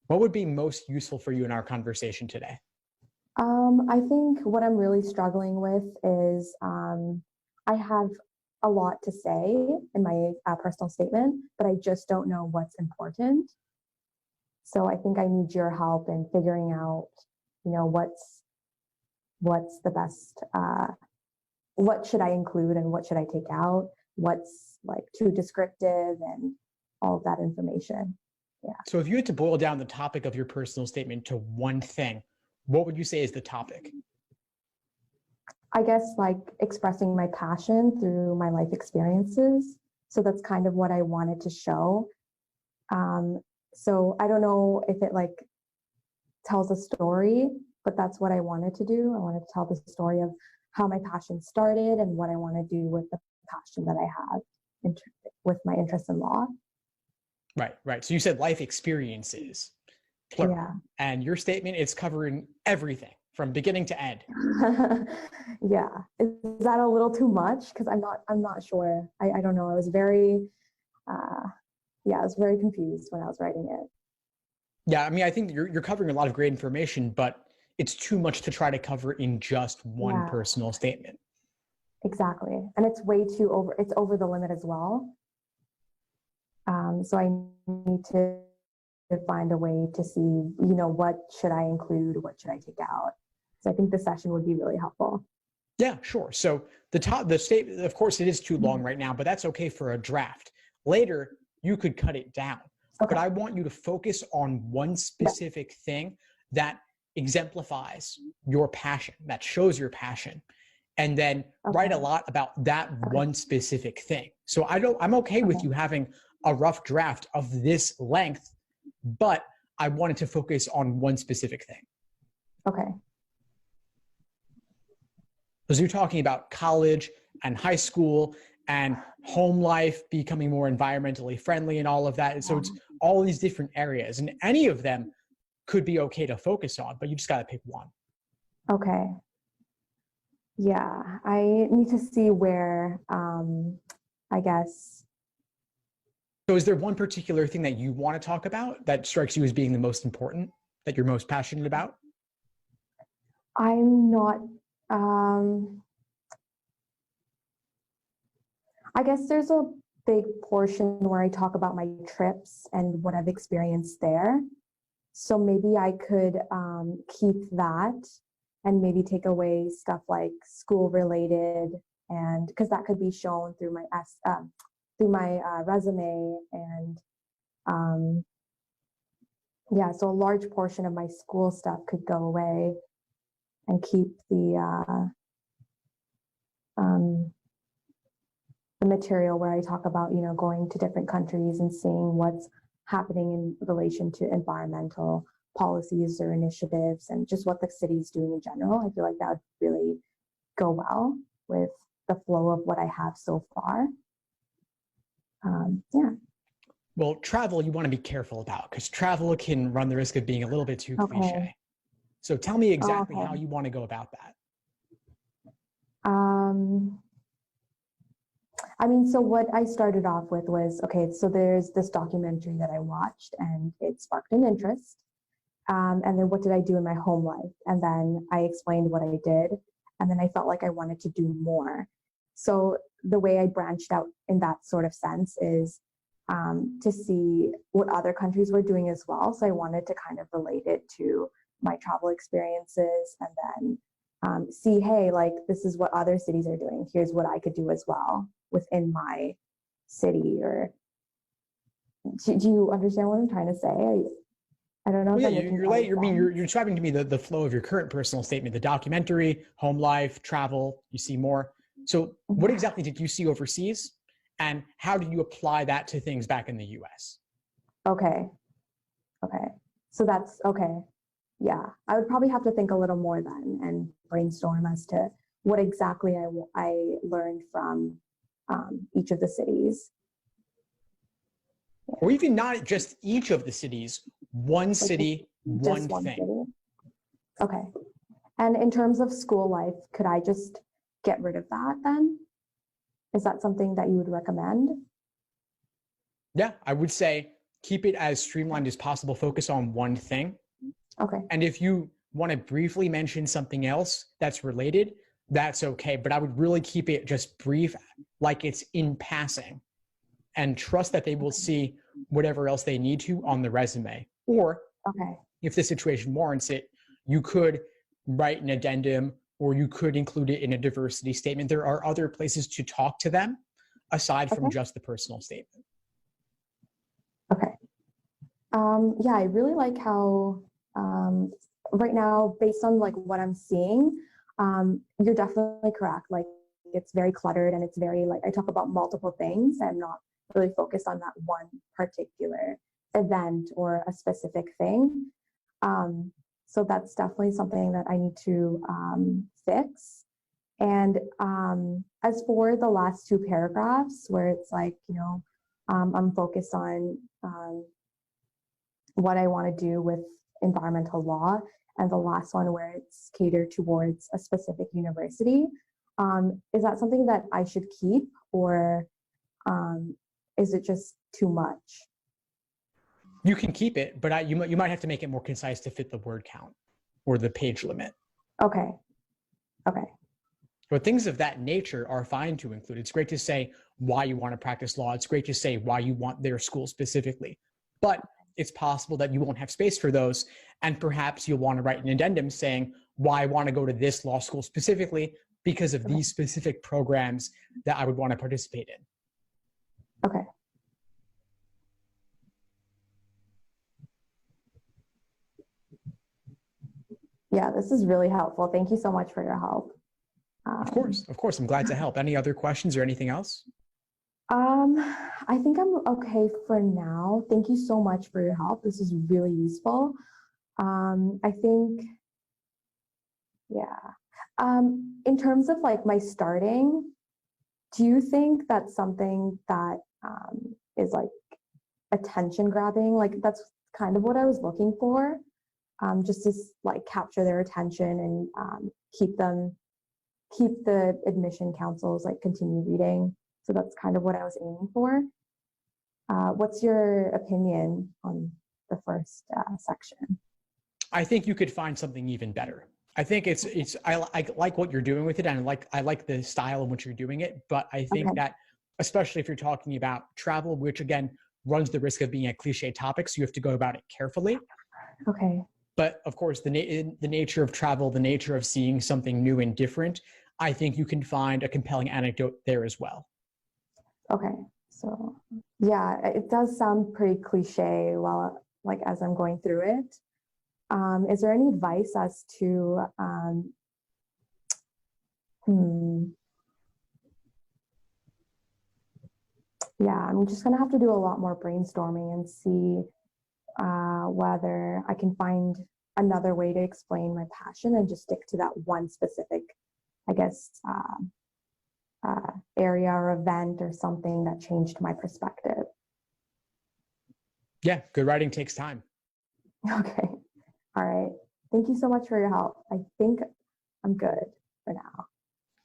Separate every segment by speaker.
Speaker 1: What would be most useful for you in our conversation today?
Speaker 2: I think what I'm really struggling with is I have a lot to say in my personal statement, but I just don't know what's important. So I think I need your help in figuring out, what's the best, what should I include and what should I take out? What's like too descriptive and all of that information. Yeah.
Speaker 1: So if you had to boil down the topic of your personal statement to one thing, what would you say is the topic?
Speaker 2: I guess like expressing my passion through my life experiences. So that's kind of what I wanted to show. So I don't know if it like tells a story, but that's what I wanted to do. I wanted to tell the story of how my passion started and what I want to do with the passion that I have with my interest in law.
Speaker 1: Right. So you said life experiences, plural.
Speaker 2: Yeah.
Speaker 1: And your statement is covering everything from beginning to end.
Speaker 2: Yeah. Is that a little too much? Because I'm not sure. I don't know. I was very confused when I was writing it.
Speaker 1: Yeah, I mean, I think you're covering a lot of great information, but it's too much to try to cover in just one personal statement.
Speaker 2: Exactly. And it's it's over the limit as well. So I need to find a way to see, what should I include? What should I take out? So I think this session would be really helpful.
Speaker 1: Yeah, sure. So the statement, of course, it is too long right now, but that's okay for a draft. Later, you could cut it down. Okay. But I want you to focus on one specific thing that exemplifies your passion, that shows your passion, and then write a lot about that one specific thing. So I'm okay with you having a rough draft of this length, but I wanted to focus on one specific thing.
Speaker 2: Okay.
Speaker 1: Because you're talking about college and high school and home life, becoming more environmentally friendly and all of that. And so it's all these different areas, and any of them could be okay to focus on, but you just got to pick one.
Speaker 2: Okay. Yeah, I need to see where, I guess.
Speaker 1: So is there one particular thing that you want to talk about that strikes you as being the most important, that you're most passionate about?
Speaker 2: I'm not, I guess there's a big portion where I talk about my trips and what I've experienced there. So maybe I could keep that and maybe take away stuff like school related, and because that could be shown through my resume, and so a large portion of my school stuff could go away and keep the material where I talk about, going to different countries and seeing what's happening in relation to environmental policies or initiatives and just what the city's doing in general. I feel like that would really go well with the flow of what I have so far.
Speaker 1: Well, travel you want to be careful about, because travel can run the risk of being a little bit too cliche. So tell me exactly how you want to go about that.
Speaker 2: So what I started off with was, so there's this documentary that I watched and it sparked an interest. And then what did I do in my home life? And then I explained what I did. And then I felt like I wanted to do more. So the way I branched out in that sort of sense is to see what other countries were doing as well. So I wanted to kind of relate it to my travel experiences, and then see, hey, like this is what other cities are doing. Here's what I could do as well within my city. Or do you understand what I'm trying to say? I don't know.
Speaker 1: Well, you're describing to me the flow of your current personal statement, the documentary, home life, travel, you see more. So what exactly did you see overseas, and how did you apply that to things back in the US? Okay.
Speaker 2: So that's okay. Yeah, I would probably have to think a little more then and brainstorm as to what exactly I learned from each of the cities.
Speaker 1: Or even not just each of the cities, one city, one thing.
Speaker 2: City. Okay. And in terms of school life, get rid of that then? Is that something that you would recommend?
Speaker 1: Yeah, I would say keep it as streamlined as possible. Focus on one thing.
Speaker 2: Okay.
Speaker 1: And if you want to briefly mention something else that's related, that's okay. But I would really keep it just brief, like it's in passing, and trust that they will see whatever else they need to on the resume. Or
Speaker 2: Okay.
Speaker 1: if the situation warrants it, you could write an addendum, or you could include it in a diversity statement. There are other places to talk to them aside from just the personal statement.
Speaker 2: Okay. Yeah, I really like how right now, based on like what I'm seeing, you're definitely correct. Like it's very cluttered and it's very like I talk about multiple things. I'm not really focused on that one particular event or a specific thing. So that's definitely something that I need to fix. And as for the last two paragraphs, where it's like, I'm focused on what I want to do with environmental law, and the last one where it's catered towards a specific university, is that something that I should keep, or is it just too much?
Speaker 1: You can keep it, but you might have to make it more concise to fit the word count or the page limit.
Speaker 2: Okay.
Speaker 1: But things of that nature are fine to include. It's great to say why you want to practice law. It's great to say why you want their school specifically. But it's possible that you won't have space for those. And perhaps you'll want to write an addendum saying why I want to go to this law school specifically because of these specific programs that I would want to participate in.
Speaker 2: Okay. Yeah, this is really helpful. Thank you so much for your help.
Speaker 1: Of course. I'm glad to help. Any other questions or anything else?
Speaker 2: I think I'm okay for now. Thank you so much for your help. This is really useful. I think, in terms of like my starting, do you think that's something that is like attention grabbing? Like that's kind of what I was looking for, just to like capture their attention and keep the admission councils like continue reading. So that's kind of what I was aiming for. What's your opinion on the first section?
Speaker 1: I think you could find something even better. I think I like what you're doing with it, and I like the style in which you're doing it. But I think that, especially if you're talking about travel, which again runs the risk of being a cliche topic, so you have to go about it carefully.
Speaker 2: Okay.
Speaker 1: But of course, the nature of travel, the nature of seeing something new and different, I think you can find a compelling anecdote there as well.
Speaker 2: Okay. So yeah, it does sound pretty cliche while like as I'm going through it. Is there any advice as to I'm just gonna have to do a lot more brainstorming and see whether I can find another way to explain my passion and just stick to that one specific, I guess, area or event or something that changed my perspective.
Speaker 1: Yeah, good writing takes time.
Speaker 2: Okay. All right. Thank you so much for your help. I think I'm good for now.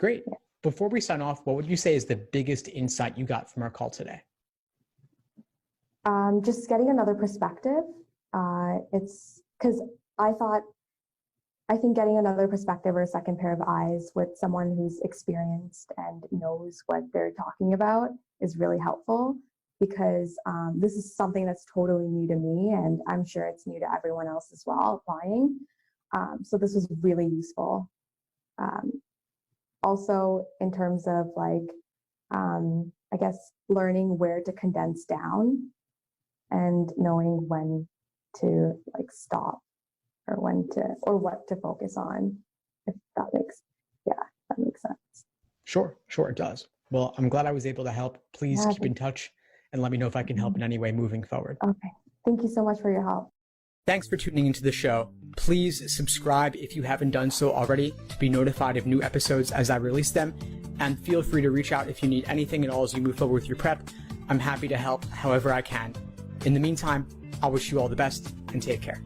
Speaker 1: Great.
Speaker 2: Yeah.
Speaker 1: Before we sign off, what would you say is the biggest insight you got from our call today?
Speaker 2: Just getting another perspective. It's because I think getting another perspective or a second pair of eyes with someone who's experienced and knows what they're talking about is really helpful, because this is something that's totally new to me, and I'm sure it's new to everyone else as well applying. So this was really useful. Also, in terms of like, I guess, learning where to condense down and knowing when to like stop or what to focus on, if that makes sense.
Speaker 1: Sure, it does. Well, I'm glad I was able to help. Please keep in touch and let me know if I can help in any way moving forward.
Speaker 2: Okay. Thank you so much for your help.
Speaker 1: Thanks for tuning into the show. Please subscribe if you haven't done so already to be notified of new episodes as I release them. And feel free to reach out if you need anything at all as you move forward with your prep. I'm happy to help however I can. In the meantime, I'll wish you all the best and take care.